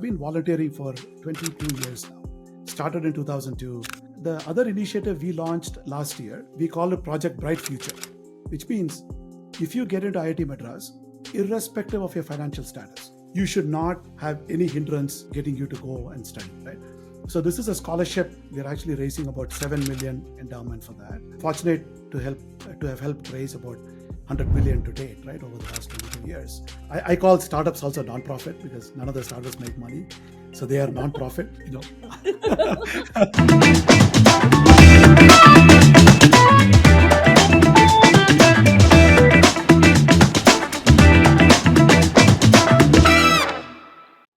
Been volunteering for 22 years now. Started in 2002. The other initiative we launched last year, we call it Project Bright Future, which means if you get into IIT Madras, irrespective of your financial status, you should not have any hindrance getting you to go and study, right? So this is a scholarship. We're actually raising about 7 million endowment for that. Fortunate to have helped raise about 100 million to date, right, over the last 22 years. I call startups also non-profit because none of the startups make money. So they are non-profit,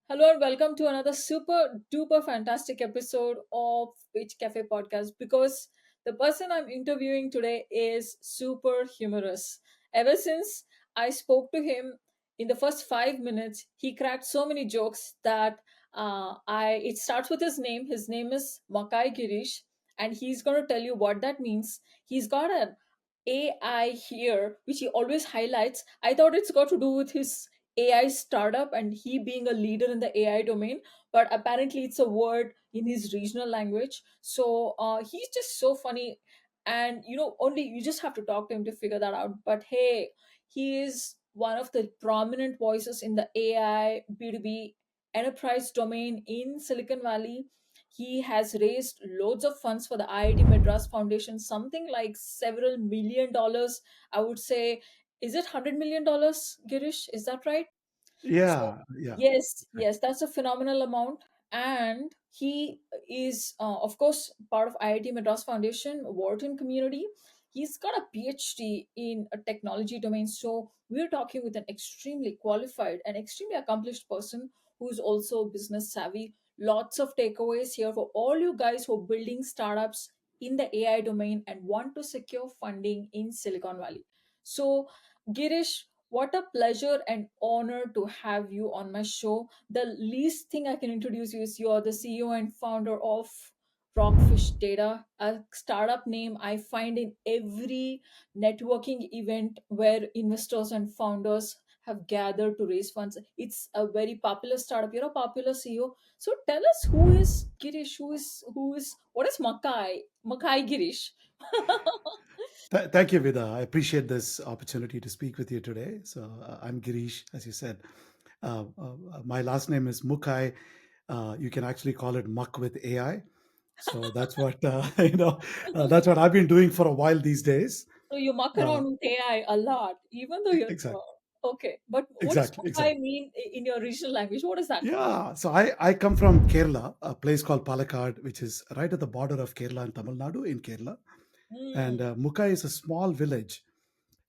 Hello and welcome to another super duper fantastic episode of Pitch Cafe podcast because the person I'm interviewing today is super humorous. Ever since I spoke to him in the first 5 minutes, he cracked so many jokes that I it starts with his name. His name is MuckAI Girish, and he's going to tell you what that means. He's got an AI here, which he always highlights. I thought it's got to do with his AI startup and he being a leader in the AI domain, but apparently it's a word in his regional language. So he's just so funny, and only you just have to talk to him to figure that out. But hey, he is one of the prominent voices in the AI B2B enterprise domain in Silicon Valley. He has raised loads of funds for the IIT Madras Foundation, something like several $1 million. I would say, is it $100 million, Girish? Is that right? So yeah, yeah. yes, yes, that's a phenomenal amount. And he is, of course, part of IIT Madras Foundation, Wharton community. He's got a PhD in a technology domain. So we're talking with an extremely qualified and extremely accomplished person who is also business savvy. Lots of takeaways here for all you guys who are building startups in the AI domain and want to secure funding in Silicon Valley. So, Girish, what a pleasure and honor to have you on my show. The least thing I can introduce you is you're the CEO and founder of Rockfish Data, a startup name I find in every networking event where investors and founders have gathered to raise funds. It's a very popular startup. You're a popular CEO. So tell us, who is Girish? Who is what is Makai? Makai Girish. Thank you, Vida. I appreciate this opportunity to speak with you today. So I'm Girish, as you said. My last name is Mukai. You can actually call it Muck with AI. So that's what that's what I've been doing for a while these days. So you muck Uh, around with AI a lot, even though you're exactly, okay. But what does exactly, Makai exactly. mean in your regional language? What does that mean? Yeah. So I come from Kerala, a place called Palakkad, which is right at the border of Kerala and Tamil Nadu in Kerala. And Mm, Mukai is a small village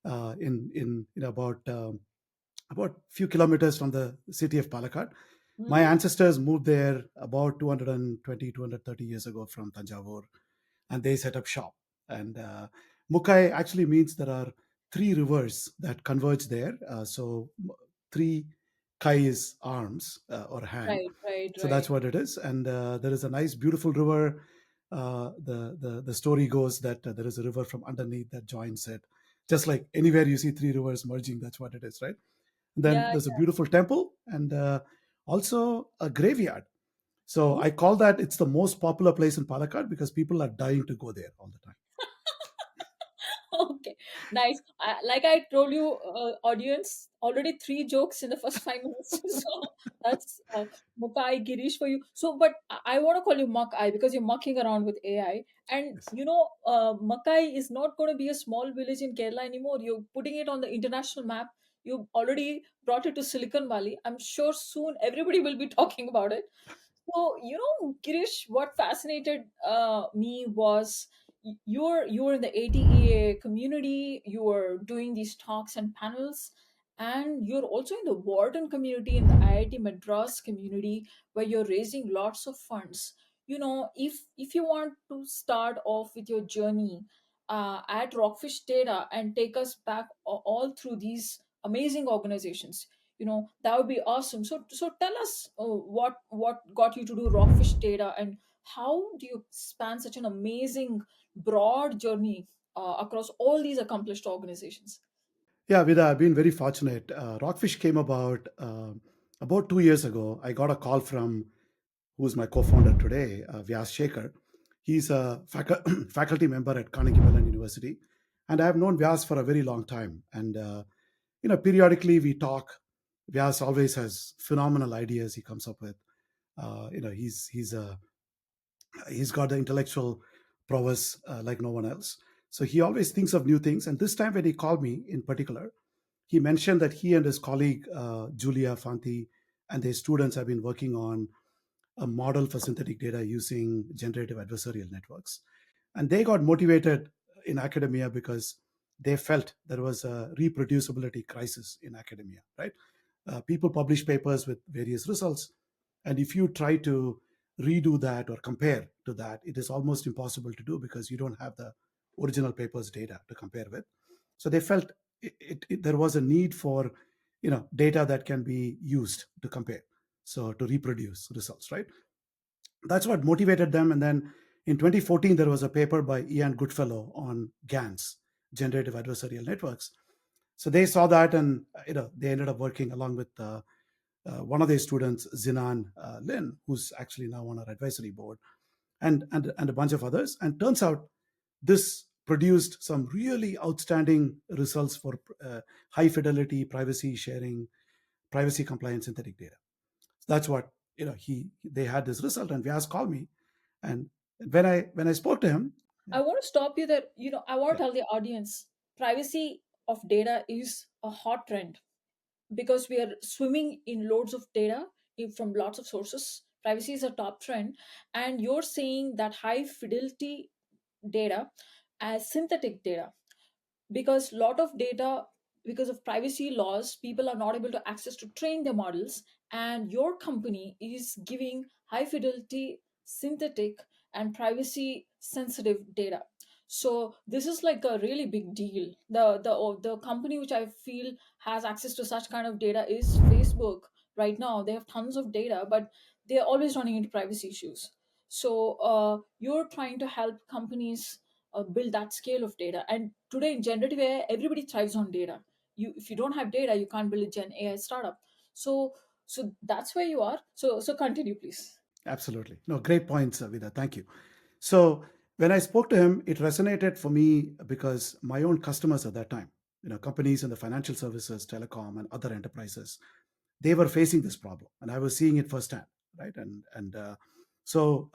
in about few kilometers from the city of Palakkad. My mm, ancestors moved there about 220, 230 years ago from Tanjavur, and they set up shop. And Mukai actually means there are three rivers that converge there. Three Kai is arms or hand. right, right, So that's right. what it is. And there is a nice, beautiful river. The story goes that there is a river from underneath that joins it. Just like anywhere you see three rivers merging, that's what it is, right? And then Yeah, there's a beautiful temple and also a graveyard. So yeah. I call that it's the most popular place in Palakkad because people are dying to go there all the time. Okay, nice. Like I told you, audience, already three jokes in the first 5 minutes. So that's Mukai Girish for you. So, but I want to call you Muck-I because you're mucking around with AI. And Yes. Muck-I is not going to be a small village in Kerala anymore. You're putting it on the international map. You already brought it to Silicon Valley. I'm sure soon everybody will be talking about it. So, Girish, what fascinated me was you're in the ATEA community, you are doing these talks and panels, and you're also in the Wharton community, in the IIT Madras community, where you're raising lots of funds. If you want to start off with your journey at Rockfish Data and take us back all through these amazing organizations, that would be awesome. So tell us what got you to do Rockfish Data, and how do you span such an amazing broad journey across all these accomplished organizations? Yeah, Vida, I've been very fortunate. Rockfish came About 2 years ago, I got a call from who's my co-founder today, Vyas Shekhar. He's a faculty member at Carnegie Mellon University, and I have known Vyas for a very long time. And periodically we talk. Vyas always has phenomenal ideas he comes up with. He's got the intellectual prowess like no one else. So he always thinks of new things. And this time when he called me in particular, he mentioned that he and his colleague Julia Fanti and their students have been working on a model for synthetic data using generative adversarial networks. And they got motivated in academia because they felt there was a reproducibility crisis in academia, right? People publish papers with various results. And if you try to redo that or compare to that, it is almost impossible to do because you don't have the original paper's data to compare with. So they felt there was a need for data that can be used to compare, so to reproduce results, right? That's what motivated them. And then in 2014, there was a paper by Ian Goodfellow on GANs, generative adversarial networks. So they saw that, and they ended up working along with one of their students, Zinan Lin, who's actually now on our advisory board, and a bunch of others. And turns out this produced some really outstanding results for high fidelity privacy sharing, privacy compliant synthetic data. That's what he they had this result, and Vyas called me, and when I spoke to him, yeah, I want to stop you there. I want yeah, to tell the audience privacy of data is a hot trend because we are swimming in loads of data from lots of sources. Privacy is a top trend, and you're saying that high fidelity data as synthetic data, because lot of data, because of privacy laws, people are not able to access to train their models, and your company is giving high fidelity synthetic and privacy sensitive data. So this is like a really big deal. The company which I feel has access to such kind of data is Facebook. Right now they have tons of data, but they're always running into privacy issues. So you're trying to help companies build that scale of data. And today in generative AI, everybody thrives on data. If you don't have data, you can't build a Gen AI startup. So that's where you are. So continue, please. absolutely. No, great points, Vida. Thank you. So when I spoke to him, it resonated for me because my own customers at that time, companies in the financial services, telecom, and other enterprises, they were facing this problem, and I was seeing it firsthand, right? And so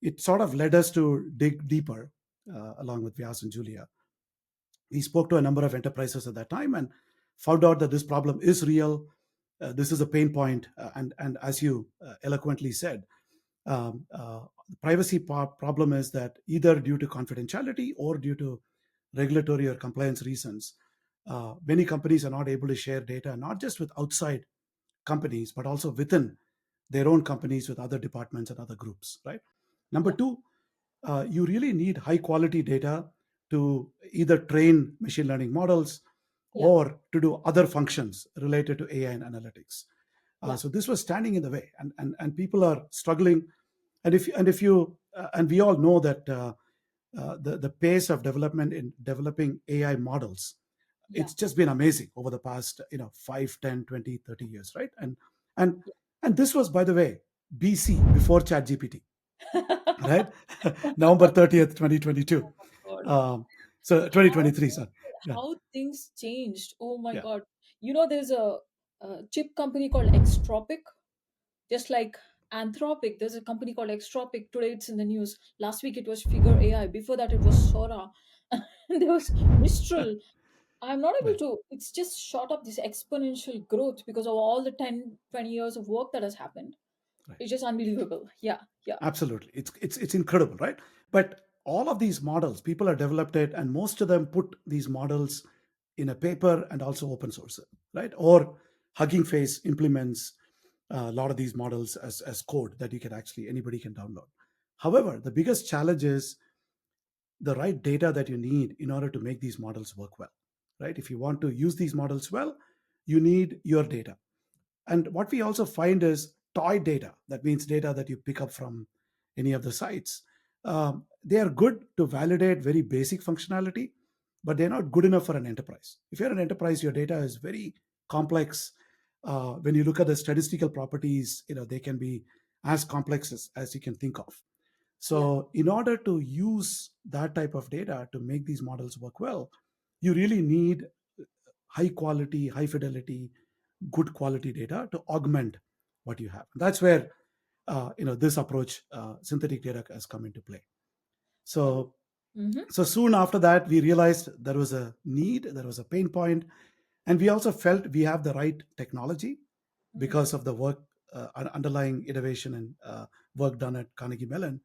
it sort of led us to dig deeper, along with Vyas and Julia. We spoke to a number of enterprises at that time and found out that this problem is real. This is a pain point, and as you eloquently said, the privacy problem is that either due to confidentiality or due to regulatory or compliance reasons, many companies are not able to share data, not just with outside companies, but also within their own companies with other departments and other groups, right? Number Yeah, two, you really need high quality data to either train machine learning models yeah, or to do other functions related to AI and analytics. yeah, So this was standing in the way, and people are struggling. And we all know that the pace of development in developing AI models, yeah, it's just been amazing over the past 5, 10, 20, 30 years, right? And yeah. and this was, by the way, BC, before ChatGPT, right? November Oh 30th, 2022. my God. um, so How 2023, sorry. Yeah, how things changed. Oh my yeah, God. There's a chip company called Extropic. Just like Anthropic, there's a company called Extropic. Today it's in the news. Last week it was Figure AI. Before that it was Sora. And there was Mistral. I'm not able right, to, it's just shot up this exponential growth because of all the 10, 20 years of work that has happened. right. It's just unbelievable. Yeah, yeah, Absolutely. It's incredible, right? But all of these models, people have developed it, and most of them put these models in a paper and also open source it, right? Or Hugging Face implements a lot of these models as code that you can actually anybody can download. However, the biggest challenge is the right data that you need in order to make these models work well, right? If you want to use these models well, you need your data. And what we also find is toy data. That means data that you pick up from any of the sites. They are good to validate very basic functionality, but they're not good enough for an enterprise. If you're an enterprise, your data is very complex. when you look at the statistical properties, they can be as complex as you can think of. Yeah. So in order to use that type of data to make these models work well, you really need high quality, high fidelity, good quality data to augment what you have. That's where this approach, synthetic data, has come into play. Oh. So Mm-hmm. so soon after that, we realized there was a need, there was a pain point, and we also felt we have the right technology Mm. because of the work, underlying innovation and work done at Carnegie Mellon,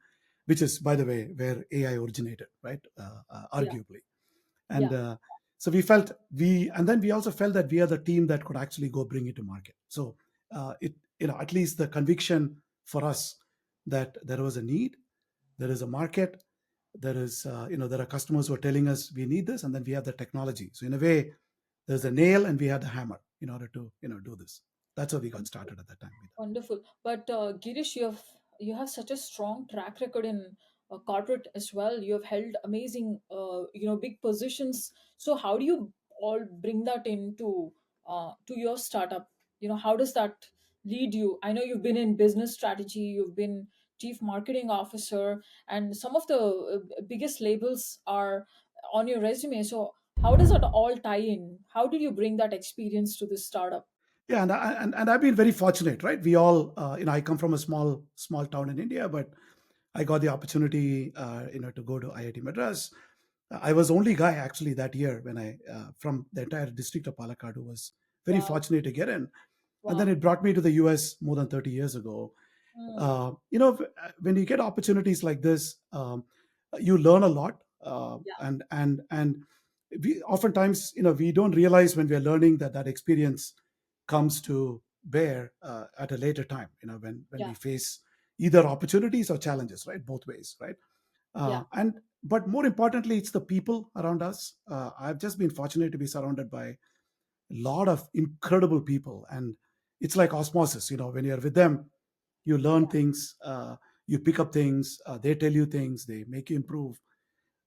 which is, by the way, where AI originated, right? Yeah. Arguably. And Yeah. so we felt and then we also felt that we are the team that could actually go bring it to market. So at least the conviction for us that there was a need, there is a market, there are customers who are telling us we need this, and then we have the technology. So in a way, there's a nail and we have the hammer in order to do this. That's how we got started at that time. Wonderful. But Girish, you have such a strong track record in corporate as well. You have held amazing, big positions. So how do you all bring that into to your startup? How does that lead you? I know you've been in business strategy, you've been chief marketing officer, and some of the biggest labels are on your resume. So how does that all tie in? How did you bring that experience to this startup? Yeah, and I've been very fortunate, right? We all, I come from a small town in India, but I got the opportunity, to go to IIT Madras. I was the only guy actually that year when from the entire district of Palakkad who was very Wow. fortunate to get in. And then Wow. it brought me to the US more than 30 years ago. Mm. When you get opportunities like this, you learn a lot, Yeah. and we oftentimes, we don't realize when we are learning that experience comes to bear at a later time, when we Yeah. face either opportunities or challenges, right? Both ways, right? Yeah. And but more importantly, it's the people around us. I've just been fortunate to be surrounded by a lot of incredible people, and it's like osmosis. When you're with them, you learn Yeah. things, you pick up things, they tell you things, they make you improve.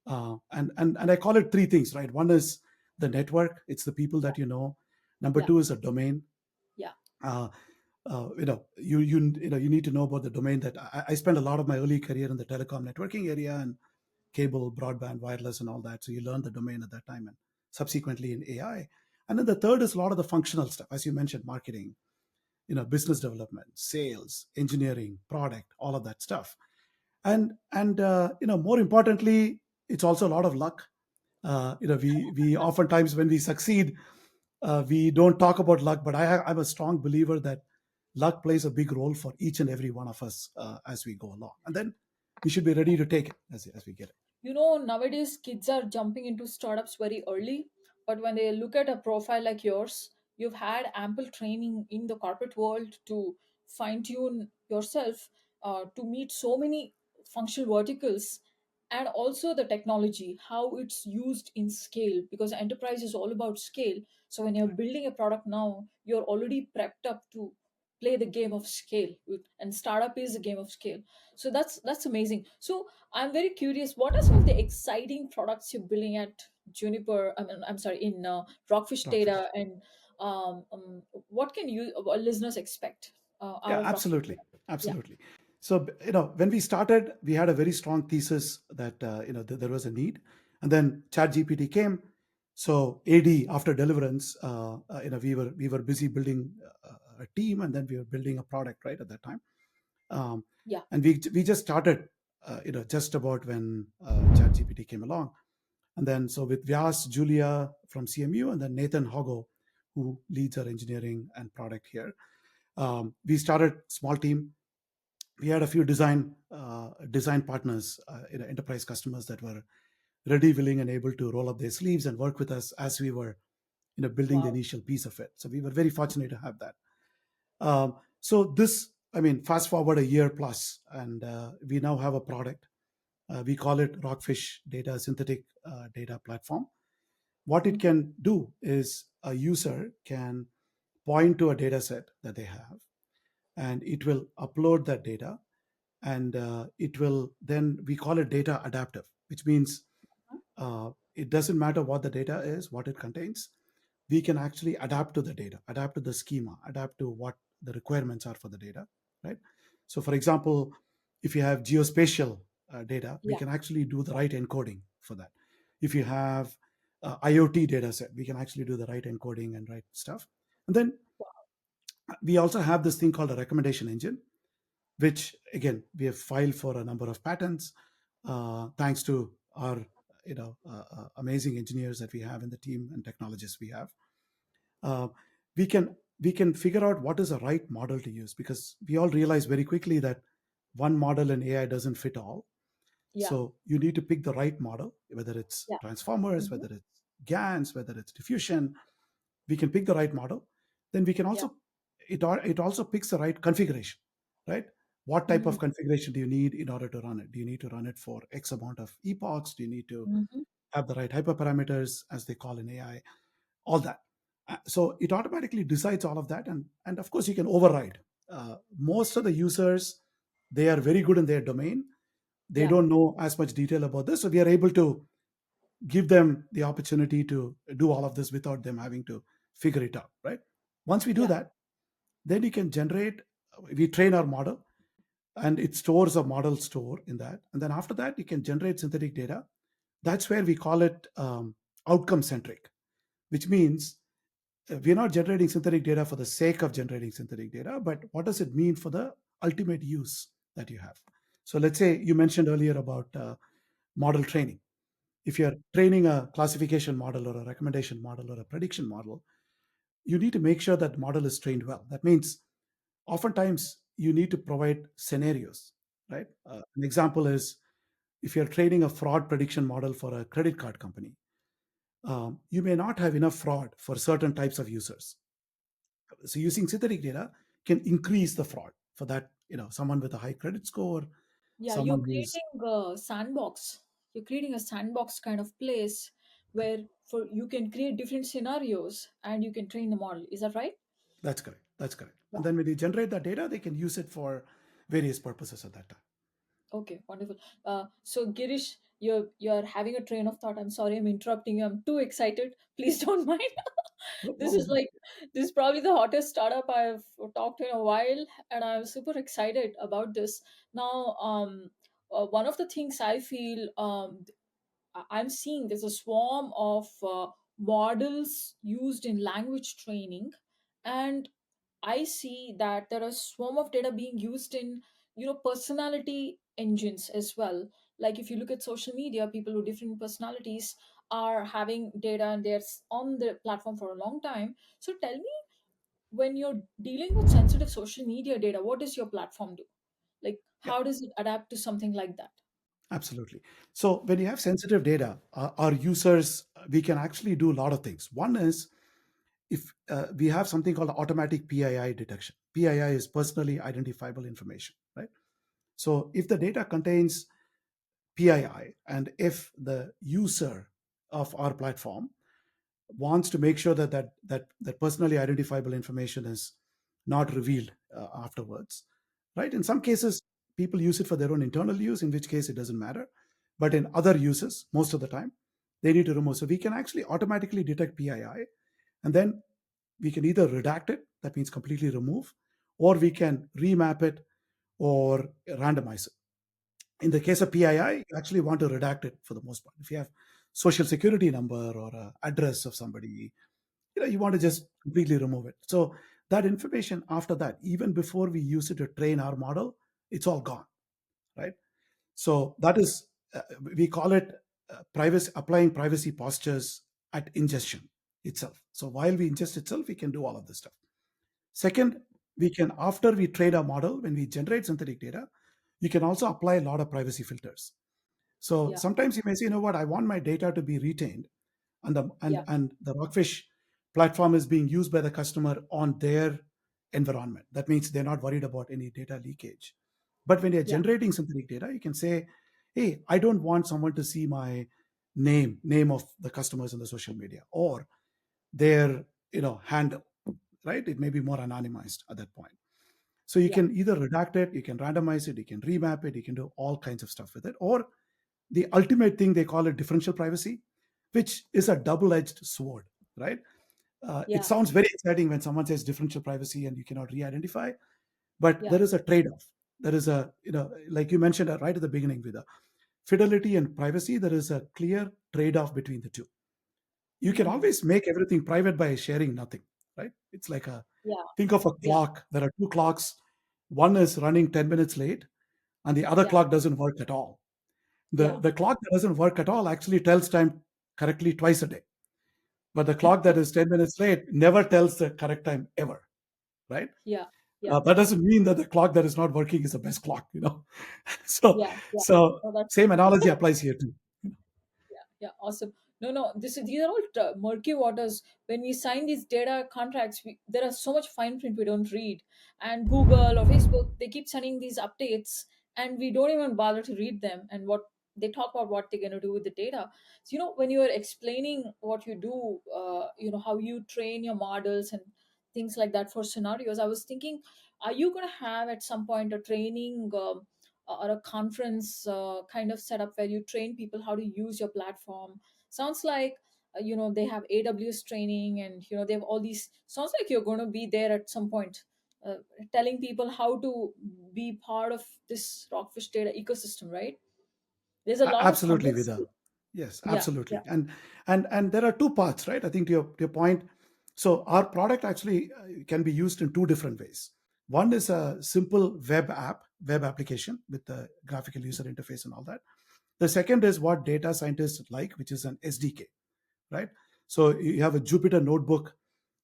And I call it three things, right? One is the network, it's the people that you know. Number Yeah. two is a domain. Yeah. uh, you need to know about the domain. That I spent a lot of my early career in the telecom networking area, and cable, broadband, wireless, and all that. So you learn the domain at that time, and subsequently in AI. And then the third is a lot of the functional stuff, as you mentioned: marketing, business development, sales, engineering, product, all of that stuff. And more importantly, it's also a lot of luck. We oftentimes, when we succeed, we don't talk about luck, but I'm a strong believer that luck plays a big role for each and every one of us as we go along, and then we should be ready to take it as we get it. Nowadays kids are jumping into startups very early, but when they look at a profile like yours, you've had ample training in the corporate world to fine tune yourself to meet so many functional verticals, and also the technology, how it's used in scale, because enterprise is all about scale. So when you're building a product now, you're already prepped up to play the game of scale, and startup is a game of scale. So that's amazing. So I'm very curious. What are some of the exciting products you're building at Juniper? I'm sorry, in Rockfish Data, Rockfish. and what can you listeners expect out Yeah, of Rockfish absolutely, Data? Yeah. absolutely. So when we started, we had a very strong thesis that there was a need, and then ChatGPT came. So AD, after deliverance, we were busy building a team, and then we were building a product right at that time. um, Yeah. and we just started, just about when ChatGPT came along. And then, so with Vyas, Julia from CMU, and then Nathan Hogo, who leads our engineering and product here, we started small team. We had a few design partners, enterprise customers that were ready, willing, and able to roll up their sleeves and work with us as we were building the Wow. initial piece of it. So we were very fortunate to have that. So this, I mean, fast forward a year plus, and we now have a product. We call it Rockfish Data, synthetic data platform. What it Mhm. can do is a user can point to a data set that they have, and it will upload that data, and it will then, we call it data adaptive, which means it doesn't matter what the data is, what it contains. we can actually adapt to the data, adapt to the schema, adapt to what the requirements are for the data, right? So, for example, if you have geospatial data, we Yeah. can actually do the right encoding for that. If you have IoT data set, we can actually do the right encoding and right stuff. And then we also have this thing called a recommendation engine, which again we have filed for a number of patents, thanks to our amazing engineers that we have in the team and technologists we have. uh, we can figure out what is the right model to use, because we all realize very quickly that one model in AI doesn't fit all. Yeah. So you need to pick the right model, whether it's Yeah. transformers, Hmm. whether it's GANs, whether it's diffusion. We can pick the right model. Then we can Yeah. also, it also picks the right configuration, right? What type Mm-hmm. of configuration do you need in order to run it? Do you need to run it for X amount of epochs? Do you need to Mm-hmm. have the right hyperparameters, as they call in AI? All that. So it automatically decides all of that, and of course you can override. Most of the users, they are very good in their domain. They Yeah. don't know as much detail about this, so we are able to give them the opportunity to do all of this without them having to figure it out, right? Once we do Yeah. that, then you can generate. We train our model, and it stores a model store in that, and then after that you can generate synthetic data. That's where we call it outcome centric, which means we're not generating synthetic data for the sake of generating synthetic data, but what does it mean for the ultimate use that you have? So let's say you mentioned earlier about model training. If you're training a classification model or a recommendation model or a prediction model, you need to make sure that model is trained well. That means oftentimes you need to provide scenarios, right? An example is, if you're training a fraud prediction model for a credit card company, you may not have enough fraud for certain types of users. So using synthetic data can increase the fraud for that, someone with a high credit score, Yeah, you're someone who's creating a sandbox. You're creating a sandbox kind of place where for you can create different scenarios and you can train the model. Is that right? that's correct. That's correct. And Wow. then when they generate that data, they can use it for various purposes at that time. Okay, wonderful. So Girish, you're having a train of thought. I'm sorry, I'm interrupting you. I'm too excited. Please don't mind. No This is problem. like this is probably the hottest startup I've talked to in a while, and I'm super excited about this. Now, one of the things I feel I'm seeing there's a swarm of models used in language training, and I see that there are swarm of data being used in personality engines as well. Like if you look at social media, people with different personalities are having data and they're on the platform for a long time. So tell me, when you're dealing with sensitive social media data, what does your platform do? Like Yeah, how does it adapt to something like that? absolutely. So when you have sensitive data, our users, we can actually do a lot of things. One is, if we have something called automatic PII detection. PII is personally identifiable information, right? So if the data contains PII, and if the user of our platform wants to make sure that personally identifiable information is not revealed afterwards, right? In some cases, people use it for their own internal use, in which case it doesn't matter. But in other uses, most of the time, they need to remove. So we can actually automatically detect PII, and then we can either redact it, that means completely remove, or we can remap it or randomize it. In the case of PII, you actually want to redact it for the most part. If you have social security number or a address of somebody, you want to just completely remove it. So that information after that, even before we use it to train our model, it's all gone, right? So that is, we call it privacy, applying privacy postures at ingestion itself. So while we ingest itself, we can do all of this stuff. Second, we can, after we train our model, when we generate synthetic data, you can also apply a lot of privacy filters. So Yeah, sometimes you may say, you know what, I want my data to be retained, and yeah, the Rockfish platform is being used by the customer on their environment. That means they're not worried about any data leakage. But when you're yeah, generating synthetic data, you can say, hey, I don't want someone to see my name of the customers in the social media, or their handle, right? It may be more anonymized at that point. So you yeah, can either redact it, you can randomize it, you can remap it, you can do all kinds of stuff with it. Or the ultimate thing, they call it differential privacy, which is a double-edged sword, right? It Yeah. sounds very exciting when someone says differential privacy and you cannot re-identify, but Yeah. there is a trade-off. There is a, like you mentioned right at the beginning, with the fidelity and privacy, there is a clear trade-off between the two. You can Hmm. always make everything private by sharing nothing, right? It's like a, Yeah. think of a Yeah. clock. There are two clocks. One is running 10 minutes late, and the other Yeah. clock doesn't work at all. The, Yeah. the clock that doesn't work at all actually tells time correctly twice a day. But the clock that is 10 minutes late never tells the correct time ever, right? Yeah. Yeah. That doesn't mean that the clock that is not working is the best clock. so, Yeah. Yeah. so Oh, that's same analogy so. applies here too. Yeah, yeah, awesome. No, no, these are all murky waters. When we sign these data contracts, there are so much fine print we don't read, and Google or Facebook, they keep sending these updates, and we don't even bother to read them. And what they talk about, what they're going to do with the data. So when you are explaining what you do, how you train your models and things like that for scenarios, I was thinking, are you going to have at some point a training? Or a conference kind of setup where you train people how to use your platform. Sounds like they have AWS training, and they have all these. Sounds like you're going to be there at some point, uh, telling people how to be part of this Rockfish Data ecosystem, right? There's a lot of Absolutely, Vida. complexity. Yes, Yeah, yeah, absolutely. And there are two parts, right? I think to your point. So our product actually can be used in two different ways. One is a simple web application with the graphical user interface and all that. The second is what data scientists like, which is an SDK, right? So you have a Jupyter notebook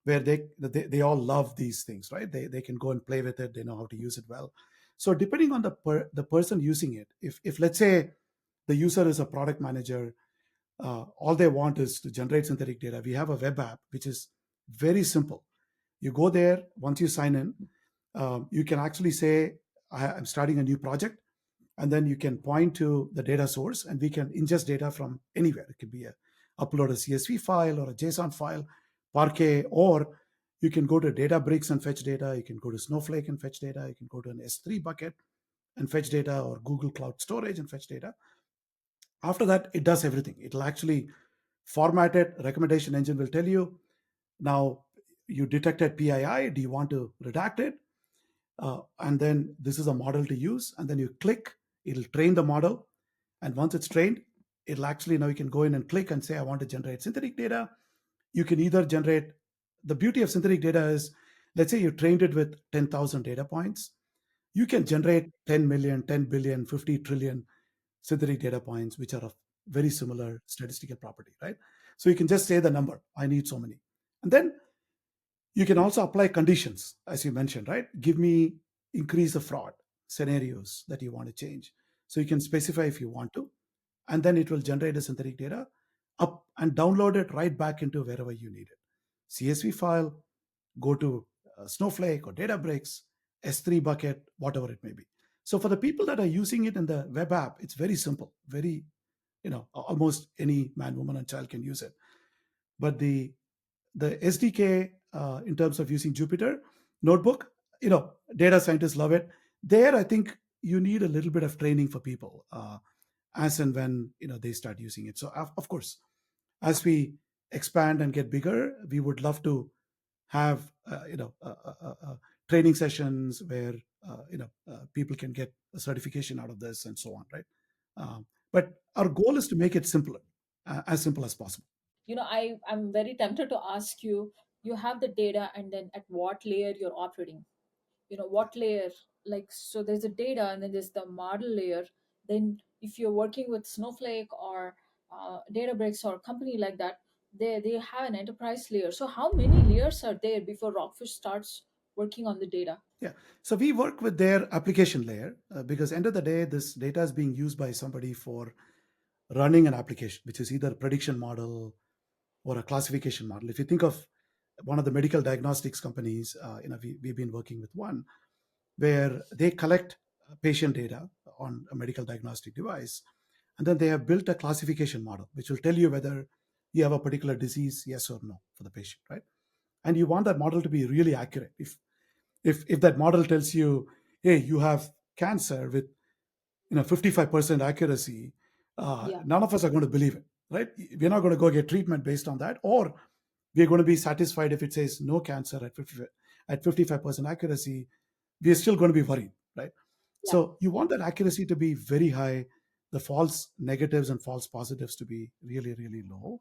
where they all love these things, right? They can go and play with it. They know how to use it well. So depending on the person using it, if let's say the user is a product manager, all they want is to generate synthetic data. We have a web app which is very simple. You go there, once you sign in, you can actually say, I'm starting a new project, and then you can point to the data source, and we can ingest data from anywhere. It could be upload a CSV file or a JSON file, Parquet, or you can go to Databricks and fetch data. You can go to Snowflake and fetch data. You can go to an S3 bucket and fetch data, or Google Cloud Storage and fetch data. After that, it does everything. It'll actually format it. Recommendation engine will tell you, now you detected PII. Do you want to redact it? And then this is a model to use. And then you click, it'll train the model. And once it's trained, it'll actually, now you can go in and click and say, I want to generate synthetic data. You can either generate, the beauty of synthetic data is, let's say you trained it with 10,000 data points. You can generate 10 million, 10 billion, 50 trillion synthetic data points, which are of very similar statistical property, right? So you can just say the number, I need so many. And then you can also apply conditions, as you mentioned, right? Give me increase the fraud scenarios that you want to change. So you can specify if you want to, and then it will generate a synthetic data up and download it right back into wherever you need it. CSV file, go to Snowflake or Databricks, S3 bucket, whatever it may be. So for the people that are using it in the web app, it's very simple, very, almost any man, woman, and child can use it. But the SDK, in terms of using Jupyter Notebook, data scientists love it. There, I think you need a little bit of training for people, as and when they start using it. So of course, as we expand and get bigger, we would love to have training sessions where people can get a certification out of this and so on, right? But our goal is to make it simpler, as simple as possible. I'm very tempted to ask you. You have the data, and then at what layer you're operating? What layer, like, so there's the data and then there's the model layer. Then if you're working with Snowflake or Databricks or a company like that, they have an enterprise layer. So how many layers are there before Rockfish starts working on the data? Yeah. So we work with their application layer, because end of the day, this data is being used by somebody for running an application, which is either a prediction model or a classification model. If you think of one of the medical diagnostics companies, we've been working with one where they collect patient data on a medical diagnostic device, and then they have built a classification model which will tell you whether you have a particular disease, yes or no, for the patient, right? And you want that model to be really accurate. If that model tells you, hey, you have cancer with 55% accuracy, Yeah. none of us are going to believe it, right? We're not going to go get treatment based on that. Or we're going to be satisfied if it says no cancer at 50, at 55% accuracy. We're still going to be worried, right? Yeah. So you Yeah. want that accuracy to be very high, the false negatives and false positives to be really, really low.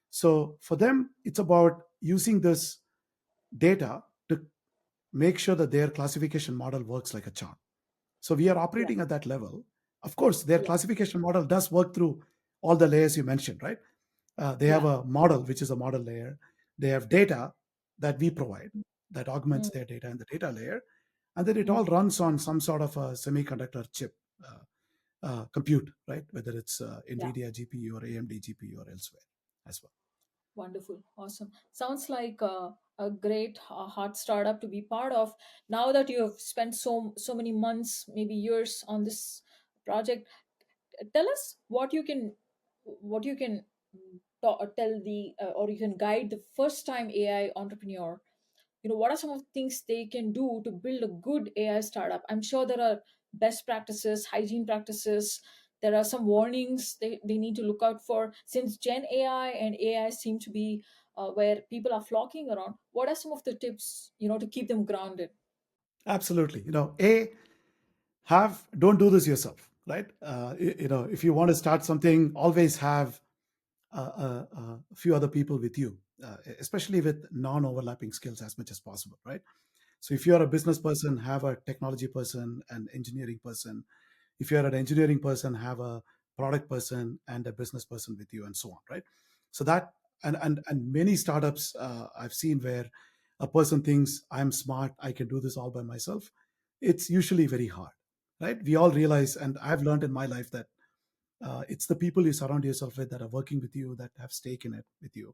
So for them, it's about using this data to make sure that their classification model works like a chart. So we are Yeah. operating at that level. Of course, their Yeah. classification model does work through all the layers you mentioned, right? They have Yeah. a model, which is a model layer. They have data that we provide that augments Mm, their data in the data layer. And then it all mm. runs on some sort of a semiconductor chip compute, right? Whether it's Yeah. NVIDIA GPU or AMD GPU or elsewhere as well. Wonderful. Awesome. Sounds like a great hot startup to be part of. Now that you have spent so many months, maybe years on this project, tell us what you can tell the or you can guide the first time AI entrepreneur. What are some of the things they can do to build a good AI startup? I'm sure there are best practices, hygiene practices. There are some warnings they need to look out for, since Gen AI and AI seem to be where people are flocking around. What are some of the tips to keep them grounded? Absolutely. Have don't do this yourself, right? If you want to start something, always have a few other people with you, especially with non-overlapping skills as much as possible, right? So if you're a business person, have a technology person, an engineering person. If you're an engineering person, have a product person and a business person with you, and so on, right? So that and many startups I've seen where a person thinks I'm smart, I can do this all by myself. It's usually very hard, right? We all realize, and I've learned in my life that it's the people you surround yourself with that are working with you, that have stake in it with you,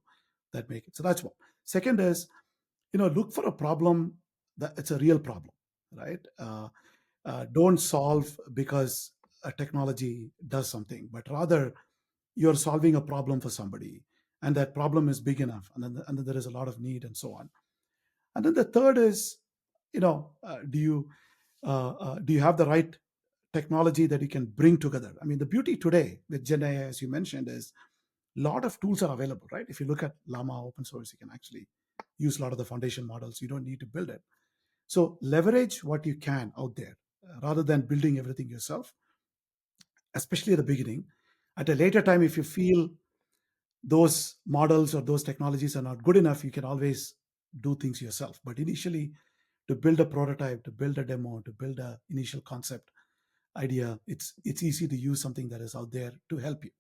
that make it. So that's one. Second is, look for a problem that it's a real problem, right? Don't solve because a technology does something, but rather you're solving a problem for somebody, and that problem is big enough, and then there is a lot of need, and so on. And then the third is, do you have the right technology that you can bring together? I mean, the beauty today with Gen AI, as you mentioned, is a lot of tools are available, right? If you look at Llama open source, you can actually use a lot of the foundation models. You don't need to build it. So leverage what you can out there rather than building everything yourself, especially at the beginning. At a later time, if you feel those models or those technologies are not good enough, you can always do things yourself. But initially, to build a prototype, to build a demo, to build a initial concept idea, it's easy to use something that is out there to help you.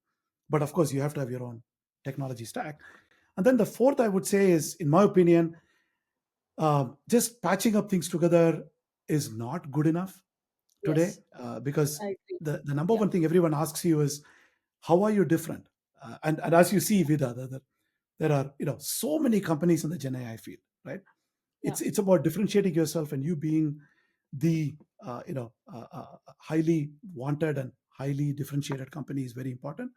But of course, you have to have your own technology stack. And then the fourth, I would say, is, in my opinion, just patching up things together is not good enough today, Yes, because I agree. the number Yeah. one thing everyone asks you is, how are you different? And as you see, Vida, there are so many companies in the Gen AI field, right? Yeah. It's about differentiating yourself and you being the highly wanted and highly differentiated company is very important.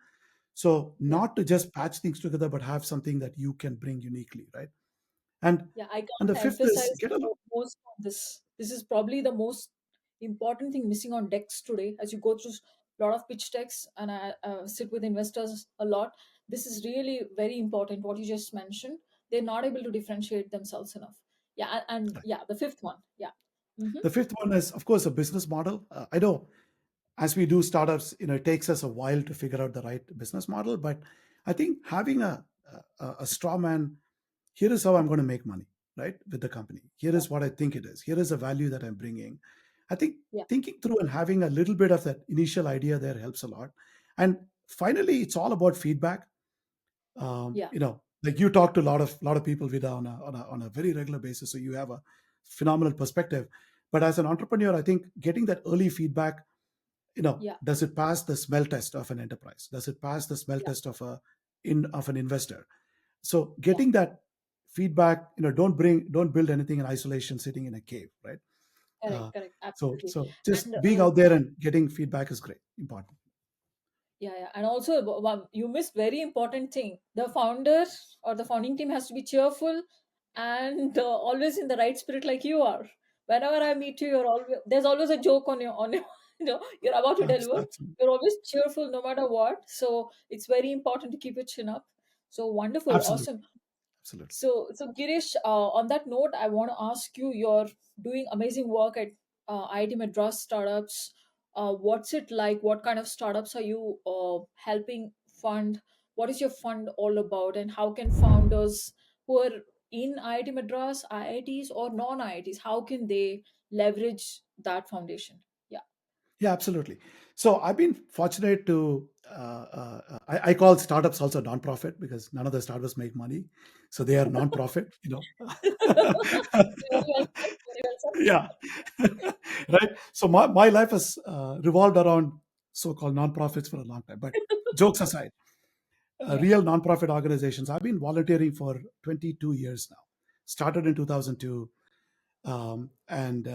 So Yeah. not to just patch things together, but have something that you can bring uniquely, right? And Yeah, I and the can't fifth is emphasize most on this. This is probably the most important thing missing on decks today. As you go through a lot of pitch decks, and I sit with investors a lot, this is really very important. What you just mentioned, they're not able to differentiate themselves enough. Yeah, and yeah, the fifth one. Yeah. Mm-hmm. the fifth one is, of course, a business model. I know as we do startups, it takes us a while to figure out the right business model, but I think having a straw man, here is how I'm going to make money, right, with the company. Here Yeah. is what I think it is. Here is the value that I'm bringing. I think Yeah. thinking through and having a little bit of that initial idea there helps a lot. And finally, it's all about feedback. Yeah. Like you talk to a lot of people with on a very regular basis, so you have a phenomenal perspective. But as an entrepreneur, I think getting that early feedback, Yeah. does it pass the smell test of an enterprise? Does it pass the smell Yeah. test of an investor? So Yeah. getting that feedback, don't build anything in isolation sitting in a cave, right? Correct. uh, Correct. so Absolutely. so And just being out there and getting feedback is great, important. yeah, yeah. And also, you missed very important thing. The founder or the founding team has to be cheerful and always in the right spirit, like you are. Whenever I meet you, you're always there's always a joke on your you're about to deliver. Absolutely. You're always cheerful no matter what. So it's very important to keep your chin up. So wonderful, Absolutely. awesome. Absolutely. So Girish, on that note, I want to ask you: you're doing amazing work at IIT Madras startups. What's it like? What kind of startups are you helping fund? What is your fund all about? And how can founders who are in IIT Madras, IITs, or non-IITs, how can they leverage that foundation? Yeah. Yeah, absolutely. So I've been fortunate to, I call startups also non-profit because none of the startups make money. So they are non-profit, Very well said. Very well said. Yeah. Right. So my life has revolved around so-called non-profits for a long time. But jokes aside, Yeah. real non-profit organizations, I've been volunteering for 22 years now. Started in 2002, and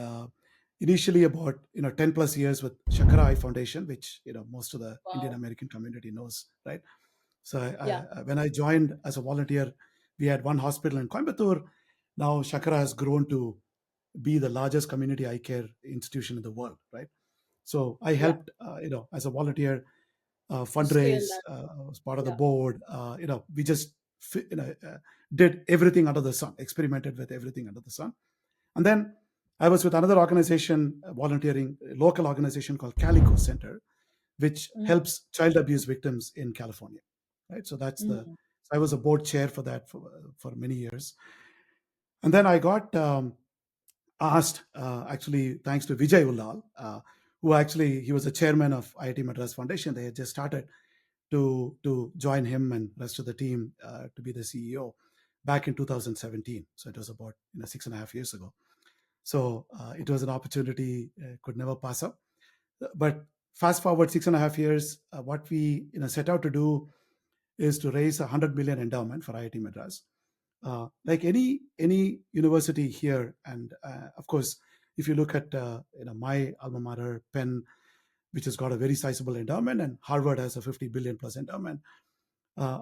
initially about 10 plus years with Shakara Eye Foundation, which most of the Indian Wow. American community knows, right? So Yeah. when I joined as a volunteer, we had one hospital in Coimbatore. Now Shakara has grown to be the largest community eye care institution in the world, right? So I Yeah. helped, as a volunteer, To scale fundraise, that. as part of the Yeah. board. We just did everything under the sun, experimented with everything under the sun. And then I was with another organization, volunteering, a local organization called Calico Center, which Mm. helps child abuse victims in California. Right. So Mm. I was a board chair for that for many years. And then I got asked, actually, thanks to Vijay Ullal, who actually, he was the chairman of IIT Madras Foundation. They had just started to join him and rest of the team to be the CEO back in 2017. So it was about 6.5 years ago. So it was an opportunity, could never pass up. But fast forward 6.5 years, what we set out to do is to raise 100 million endowment for IIT Madras. Like any university here, and of course, if you look at my alma mater, Penn, which has got a very sizable endowment, and Harvard has a 50 billion plus endowment. Uh,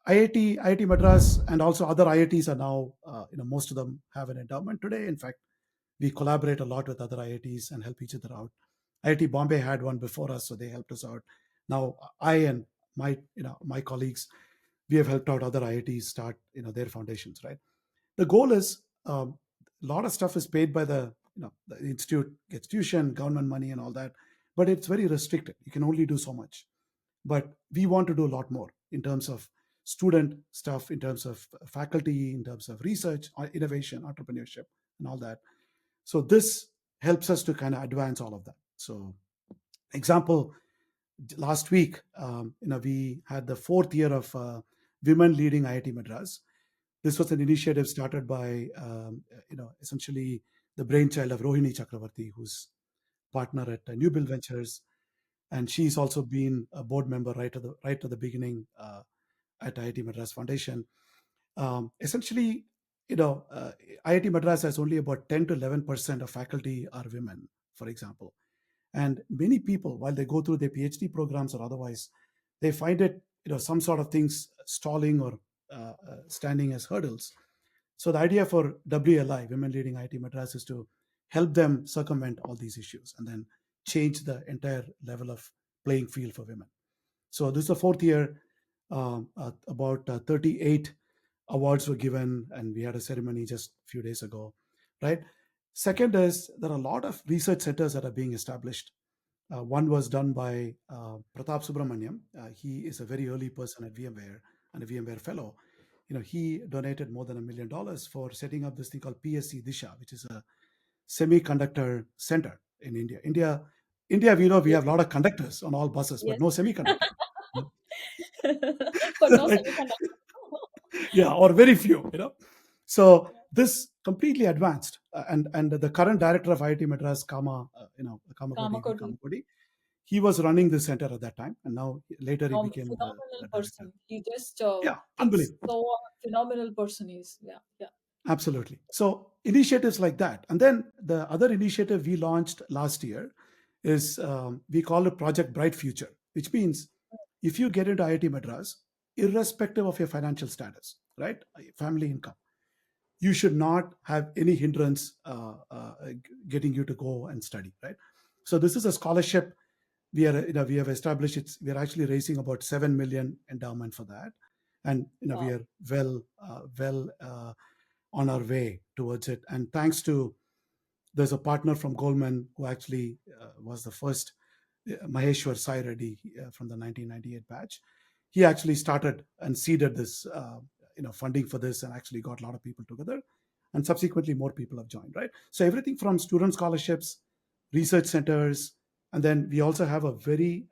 IIT Madras and also other IITs are now, most of them have an endowment today. In fact, we collaborate a lot with other IITs and help each other out. IIT Bombay had one before us, so they helped us out. Now I and my colleagues, we have helped out other IITs start their foundations. Right. The goal is, a lot of stuff is paid by the institute, gets tuition, government money, and all that, but it's very restricted. You can only do so much. But we want to do a lot more in terms of student stuff, in terms of faculty, in terms of research, innovation, entrepreneurship, and all that. So this helps us to kind of advance all of that. So example, last week, we had the fourth year of women leading IIT Madras. This was an initiative started by essentially the brainchild of Rohini Chakravarti, who's partner at New Bill Ventures, and she's also been a board member right at the beginning, at IIT Madras Foundation. Essentially, IIT Madras has only about 10 to 11% of faculty are women, for example. And many people, while they go through their PhD programs or otherwise, they find it, some sort of things stalling or standing as hurdles. So the idea for WLI, Women Leading IIT Madras, is to help them circumvent all these issues and then change the entire level of playing field for women. So this is the fourth year. About 38 awards were given, and we had a ceremony just a few days ago, right? Second is there are a lot of research centers that are being established. One was done by Pratap Subramaniam. He is a very early person at VMware and a VMware fellow. He donated more than $1 million for setting up this thing called PSC Disha, which is a semiconductor center in India. India, we know we Yes. have a lot of conductors on all buses, but Yes. no semiconductor. But no Right? semiconductor. Yeah, or very few. So this completely advanced, and the current director of IIT Madras, Kamakodi, V. Kamakodi. Kamakodi, he was running the center at that time, and now later he became Phenomenal the director. person. He just Yeah, it's unbelievable. so phenomenal person he is. Yeah, yeah. Absolutely. So initiatives like that. And then the other initiative we launched last year is, we call it Project Bright Future, which means if you get into IIT Madras, irrespective of your financial status, right, family income, you should not have any hindrance getting you to go and study, right? So this is a scholarship. We have established it. We are actually raising about 7 million endowment for that. and we Wow. are well on our way towards it. And thanks to, there's a partner from Goldman who actually was the first, Maheshwar Sai Reddy, from the 1998 batch. He actually started and seeded this, funding for this, and actually got a lot of people together. And subsequently, more people have joined, right? So everything from student scholarships, research centers, and then we also have a very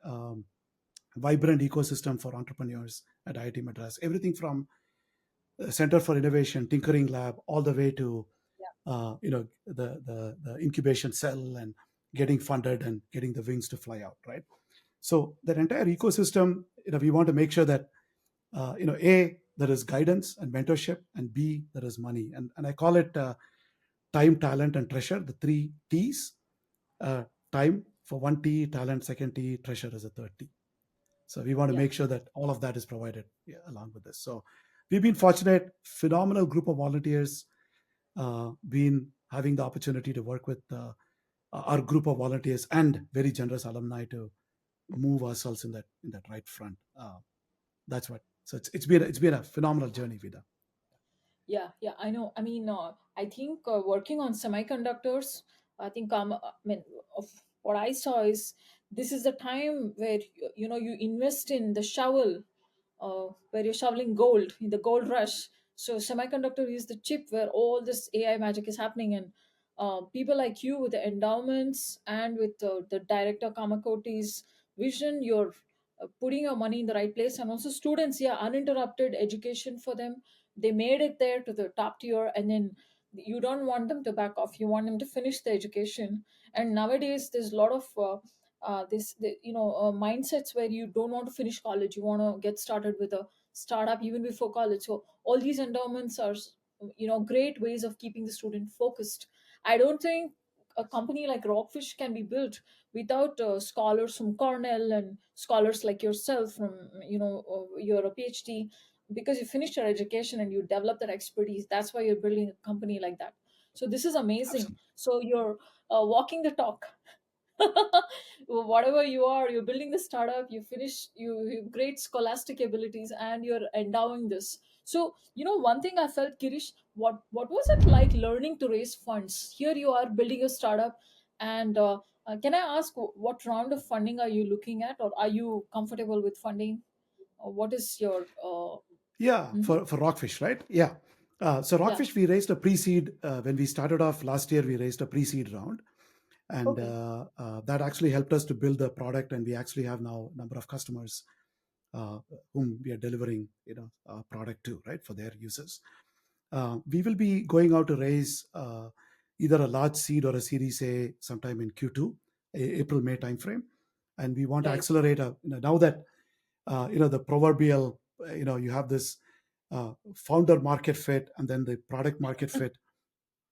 vibrant ecosystem for entrepreneurs at IIT Madras. Everything from Center for Innovation, Tinkering Lab, all the way to the incubation cell, and getting funded and getting the wings to fly out, right? So that entire ecosystem, we want to make sure that a, there is guidance and mentorship, and b, there is money, and I call it time, talent, and treasure, the three T's. Time for one T, talent second T, treasure is a third T. So we want to Yeah. make sure that all of that is provided, yeah, along with this. So we've been fortunate, phenomenal group of volunteers, been having the opportunity to work with our group of volunteers and very generous alumni to move ourselves in that right front. That's what. So it's been a phenomenal journey, Vida. Yeah, yeah, I know. I mean, I think working on semiconductors, I mean, of what I saw is this is the time where you invest in the shovel, where you're shoveling gold in the gold rush. So semiconductor is the chip where all this AI magic is happening, and people like you with the endowments and with the director Kamakoti's vision, you're putting your money in the right place, and also students, yeah, uninterrupted education for them. They made it there to the top tier, and then you don't want them to back off, you want them to finish the education. And nowadays there's a lot of mindsets where you don't want to finish college, you want to get started with a startup even before college. So all these endowments are great ways of keeping the student focused. I don't think a company like Rockfish can be built without scholars from Cornell and scholars like yourself from your PhD, because you finished your education and you develop that expertise. That's why you're building a company like that. So this is amazing. Absolutely. So you're walking the talk. Whatever you are, you're building the startup, you finish, you have great scholastic abilities, and you're endowing this. So one thing I felt, Girish, what was it like learning to raise funds? Here you are building a startup, and can I ask what round of funding are you looking at, or are you comfortable with funding? Or what is your Yeah, mhm. for Rockfish, right? Yeah. So Yeah. Rockfish, we raised a pre-seed when we started off last year. We raised a pre-seed round, and Okay. that actually helped us to build the product. And we actually have now a number of customers uh, whom we are delivering, product to, right, for their users. We will be going out to raise either a large seed or a Series A sometime in Q2, April May timeframe, and we want to Right. accelerate. Now that the proverbial, you have this founder market fit, and then the product market fit,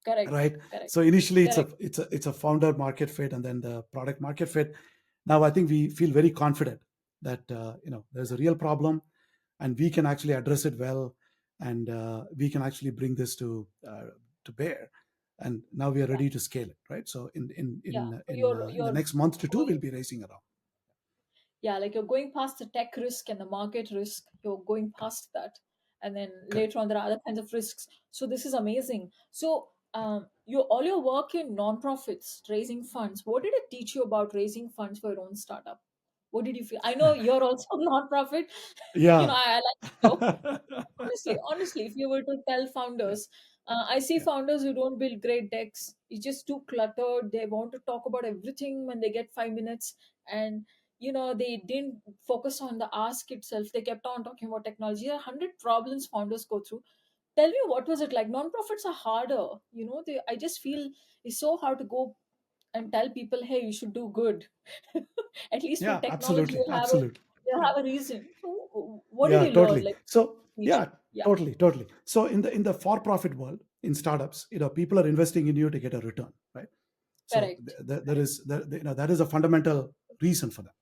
Correct. right? Correct. So initially Correct. it's a founder market fit, and then the product market fit. Now I think we feel very confident that there's a real problem, and we can actually address it well, and we can actually bring this to bear. And now we are Yeah. ready to scale it, right? So Yeah. in the next month to two, Going we'll be raising around. yeah, like you're going past the tech risk and the market risk, you're going past that, and then Correct. later on there are other kinds of risks. So this is amazing. So all your work in nonprofits raising funds, what did it teach you about raising funds for your own startup? What did you feel? I know you're also a nonprofit. Yeah. I like to know. Honestly, if you were to tell Yeah. founders, I see Yeah. founders who don't build great decks. It's just too cluttered. They want to talk about everything when they get 5 minutes, and they didn't focus on the ask itself. They kept on talking about technology. There are 100 problems founders go through. Tell me, what was it like? Non-profits are harder. I just feel it's so hard to go and tell people, hey, you should do good. At least with Yeah, technology, absolutely, absolutely. you'll have a reason. So what did Yeah, you learn? totally. Like, So teach yeah, you? Yeah. totally. So in the for-profit world, in startups, people are investing in you to get a return, right? So Correct. there is that is a fundamental reason for them.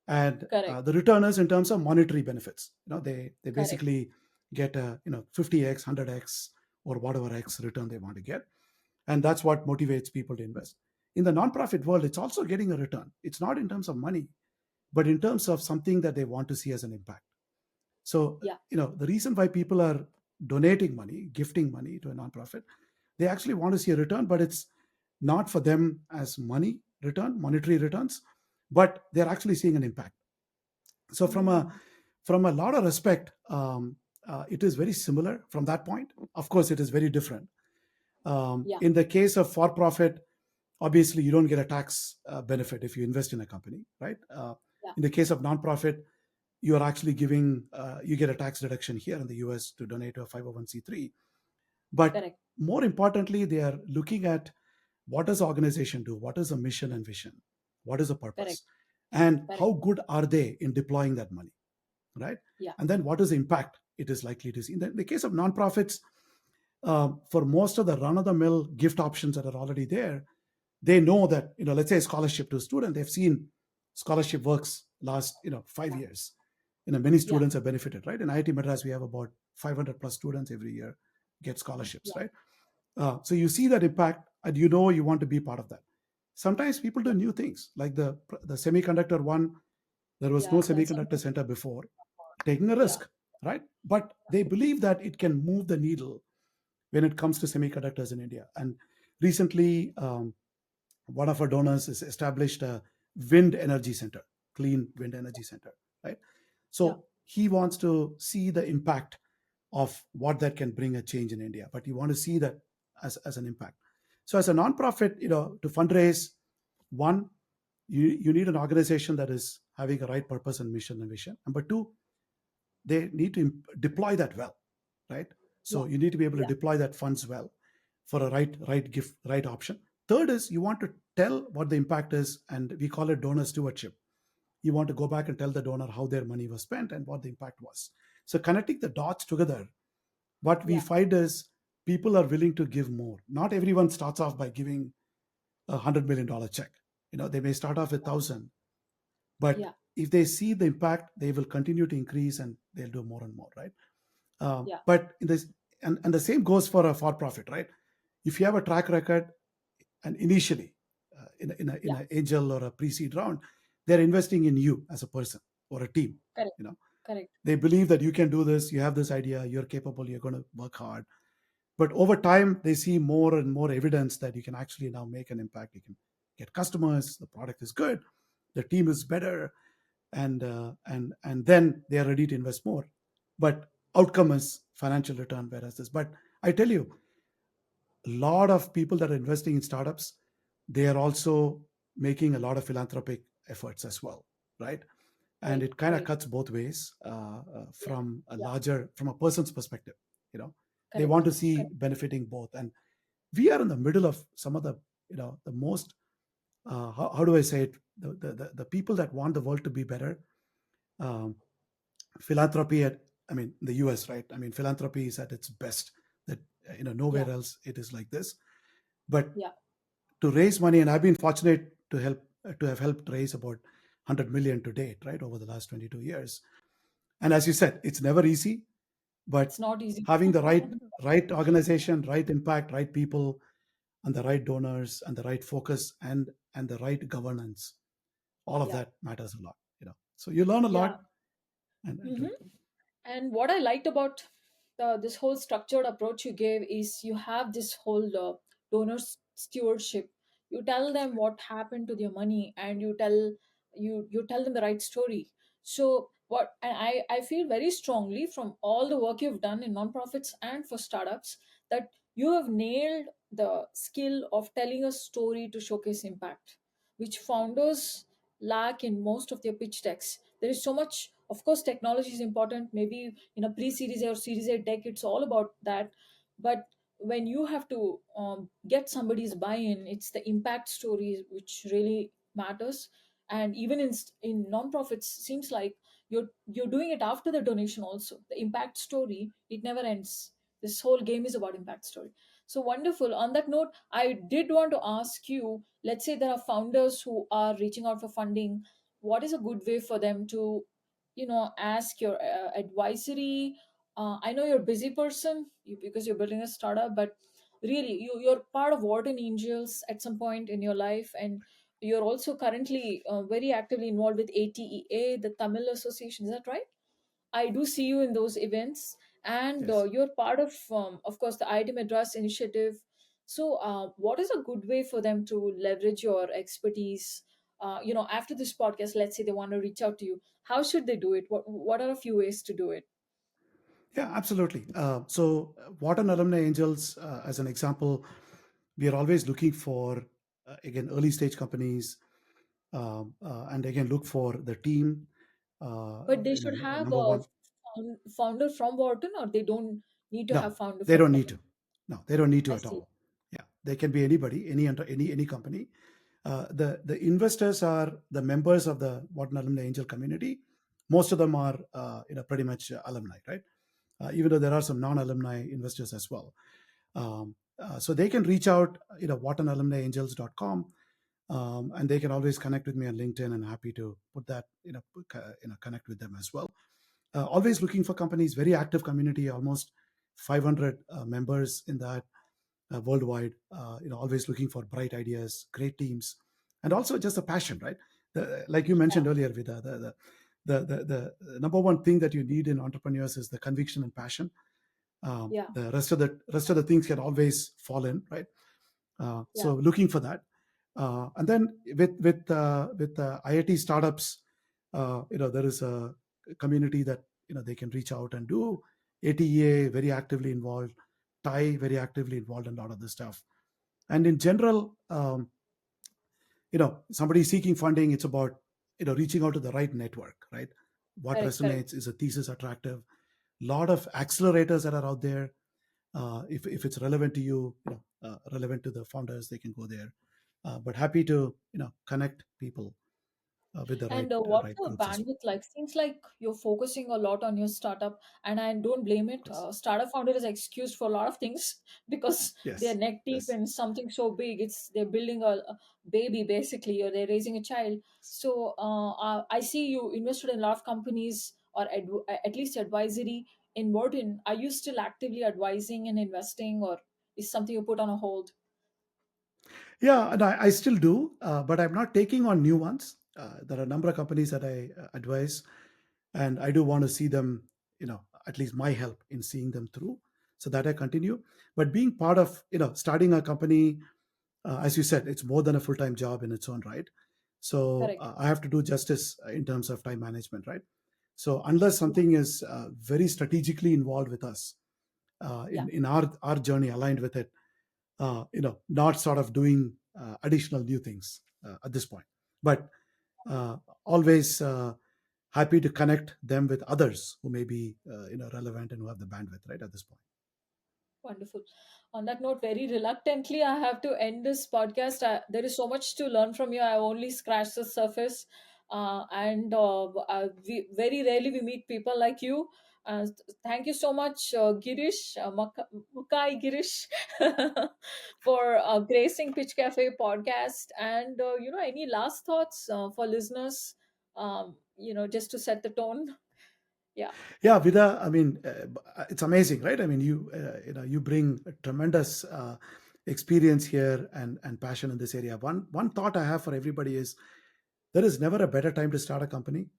And Correct. the returners in terms of monetary benefits, they Correct. basically get a 50x, 100x, or whatever x return they want to get, and that's what motivates people to invest. In the nonprofit world, it's also getting a return. It's not in terms of money, but in terms of something that they want to see as an impact. So, Yeah. the reason why people are donating money, gifting money to a nonprofit, they actually want to see a return, but it's not for them as monetary returns, but they're actually seeing an impact. So Mm. from a lot of respect, it is very similar from that point. Of course, it is very different. Yeah. In the case of for profit, obviously you don't get a tax benefit if you invest in a company, right? Yeah. In the case of nonprofit, you are actually giving you get a tax deduction here in the US to donate to a 501c3. But Correct. more importantly, they are looking at what does the organization do, what is the mission and vision, what is the Correct. purpose, and Correct. how good are they in deploying that money, right? Yeah. And then what is the impact it is likely to see. In the case of nonprofits, for most of the run-of-the-mill gift options that are already there, they know that, let's say scholarship to a student, they've seen scholarship works last 5 years. Many Yeah. students have benefited, right? In IIT Madras, we have about 500 plus students every year get scholarships, Yeah. right? So you see that impact, and you want to be part of that. Sometimes people do Yeah. new things, like the semiconductor one. There was no Yeah. That's semiconductor interesting. center before, taking a Yeah. risk, right? But they believe that it can move the needle when it comes to semiconductors in India. And recently, one of our donors has established a wind energy center, clean wind energy center, right? Yeah. So he wants to see the impact of what that can bring a change in India, but you want to see that as an impact. So as a nonprofit, to fundraise, one, you need an organization that is having a right purpose and mission and vision. Number two, they need to deploy that well, right? So Yeah. you need to be able to Yeah. deploy that funds well for a right gift, right option. Third is you want to tell what the impact is, and we call it donor stewardship. You want to go back and tell the donor how their money was spent and what the impact was. So connecting the dots together, what we Yeah. find is people are willing to give more. Not everyone starts off by giving $100 million check. They may start off with 1,000, but Yeah. if they see the impact, they will continue to increase and they'll do more and more, right? Yeah. But in this, and the same goes for a for profit, right? If you have a track record, and initially, in Yeah. an angel or a pre-seed round, they're investing in you as a person or a team. Correct. You know, Correct. they believe that you can do this, you have this idea, you're capable, you're going to work hard. But over time, they see more and more evidence that you can actually now make an impact. You can get customers, the product is good, the team is better, and then they are ready to invest more. But outcome is financial return, whereas this. But I tell you, a lot of people that are investing in startups, they are also making a lot of philanthropic efforts as well, right? And Right. it kind of Right. cuts both ways, Yeah. Yeah. from a person's perspective. You know, they want Correct. to see Correct. benefiting both, and we are in the middle of some of the the most how do I say it, the people that want the world to be better. Um, Philanthropy at, I mean, the US, right? I mean, philanthropy is at its best. That Yeah. nowhere else it is like this. But Yeah. to raise money, and I've been fortunate to have helped raise about 100 million to date, right, over the last 22 years. And as you said, it's never easy, It's but not easy. having the right organization, right impact, right people, and the right donors, and the right focus, and the right governance, all of Yeah. that matters a lot. So you learn a Yeah. lot, and Hmm. And what I liked about this whole structured approach you gave is you have this whole donor stewardship. You tell them what happened to their money, and you tell them the right story. So what, and I feel very strongly from all the work you've done in nonprofits and for startups that you have nailed the skill of telling a story to showcase impact, which founders lack in most of their pitch decks. There is so much, of course, technology is important. Maybe in a pre-series A or series A deck, it's all about that. But when you have to get somebody's buy-in, it's the impact stories which really matters. And even in nonprofits, seems like you're doing it after the donation also. The impact story, it never ends. This whole game is about impact story. So wonderful. On that note, I did want to ask you, let's say there are founders who are reaching out for funding. What is a good way for them to ask your advisory? I know you're a busy person, because you're building a startup, but really you're part of Warden Angels at some point in your life, and you're also currently very actively involved with ATEA, the Tamil Association. Is that right? I do see you in those events, and Yes. you're part of course, the IIT Madras initiative. So, what is a good way for them to leverage your expertise? After this podcast, let's say they want to reach out to you. How should they do it? What are a few ways to do it? Yeah, absolutely. Wharton Alumni Angels, as an example, we are always looking for, again, early stage companies, and again, look for the team. But they should have Number a one, founder from Wharton, or they don't need to have no, founder they from don't need Wharton. to. No, they don't need to I at see. all. Yeah, they can be anybody, any company. The investors are the members of the Wharton Alumni Angel community. Most of them are pretty much alumni, right? Even though there are some non-alumni investors as well. So they can reach out, whartonalumniangels.com, and they can always connect with me on LinkedIn, and happy to put that, connect with them as well. Always looking for companies, very active community, almost 500 members in that, worldwide. Always looking for bright ideas, great teams, and also just a passion, right? Like you Yeah, mentioned earlier, Vida, the number one thing that you need in entrepreneurs is the conviction and passion. yeah, The rest of the things can always fall in, right? yeah. So looking for that, and then with IIT startups, there is a community that they can reach out and do. ATEA very actively involved, Thai very actively involved in a lot of this stuff. And in general, somebody seeking funding, it's about reaching out to the right network, right? What Correct, correct. resonates, is a thesis attractive? Lot of accelerators that are out there. If it's relevant to you, relevant to the founders, they can go there. But happy to connect people with the right And what's right the groups as well. bandwidth like? Seems like you're focusing a lot on your startup, and I don't blame it. Yes, Startup founder is excused for a lot of things because they're yes, neck deep yes. in something so big. They're building a baby basically, or they're raising a child. So I see you invested in a lot of companies, or at least advisory. In Wharton, are you still actively advising and investing, or is something you put on a hold? Yeah, and I still do, but I'm not taking on new ones. There are a number of companies that I advise, and I do want to see them, at least my help in seeing them through, so that I continue. But being part of, starting a company, as you said, it's more than a full time job in its own right. So Correct. I have to do justice in terms of time management, right? So unless Yeah. something is very strategically involved with us, Yeah. in our journey, aligned with it, not sort of doing additional new things at this point, but always happy to connect them with others who may be relevant and who have the bandwidth, right, at this point. Wonderful. On that note, very reluctantly, I have to end this podcast. There is so much to learn from you. I've only scratched the surface, and very rarely we meet people like you. Thank you so much, Girish, MuckAI Girish, for gracing Pitch Cafe podcast. And any last thoughts for listeners? Just to set the tone. Yeah, Yeah, Vida, I mean, it's amazing, right? I mean, you bring a tremendous experience here, and passion in this area. One thought I have for everybody is, there is never a better time to start a company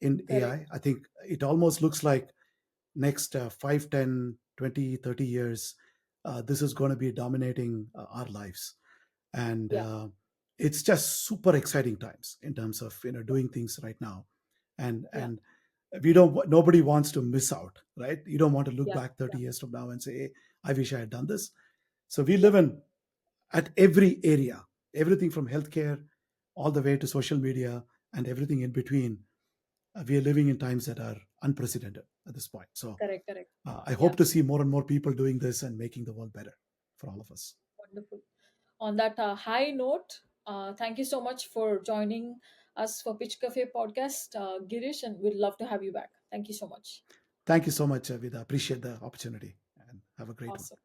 in AI. correct. I think it almost looks like next 5, 10, 20, 30 years, this is going to be dominating our lives. And Yeah, it's just super exciting times in terms of doing things right now. and yeah, and we don't nobody wants to miss out, right? You don't want to look yeah, back 30 yeah, years from now and say, hey, I wish I had done this. So we yeah. live in at every area, everything from healthcare all the way to social media and everything in between. We are living in times that are unprecedented at this point. So Correct, correct. I Yeah, hope to see more and more people doing this and making the world better for all of us. wonderful. On that high note, thank you so much for joining us for Pitch Cafe podcast, Girish, and we'd love to have you back. Thank you so much. Thank you so much, Vida. Appreciate the opportunity, and have a great one. Awesome.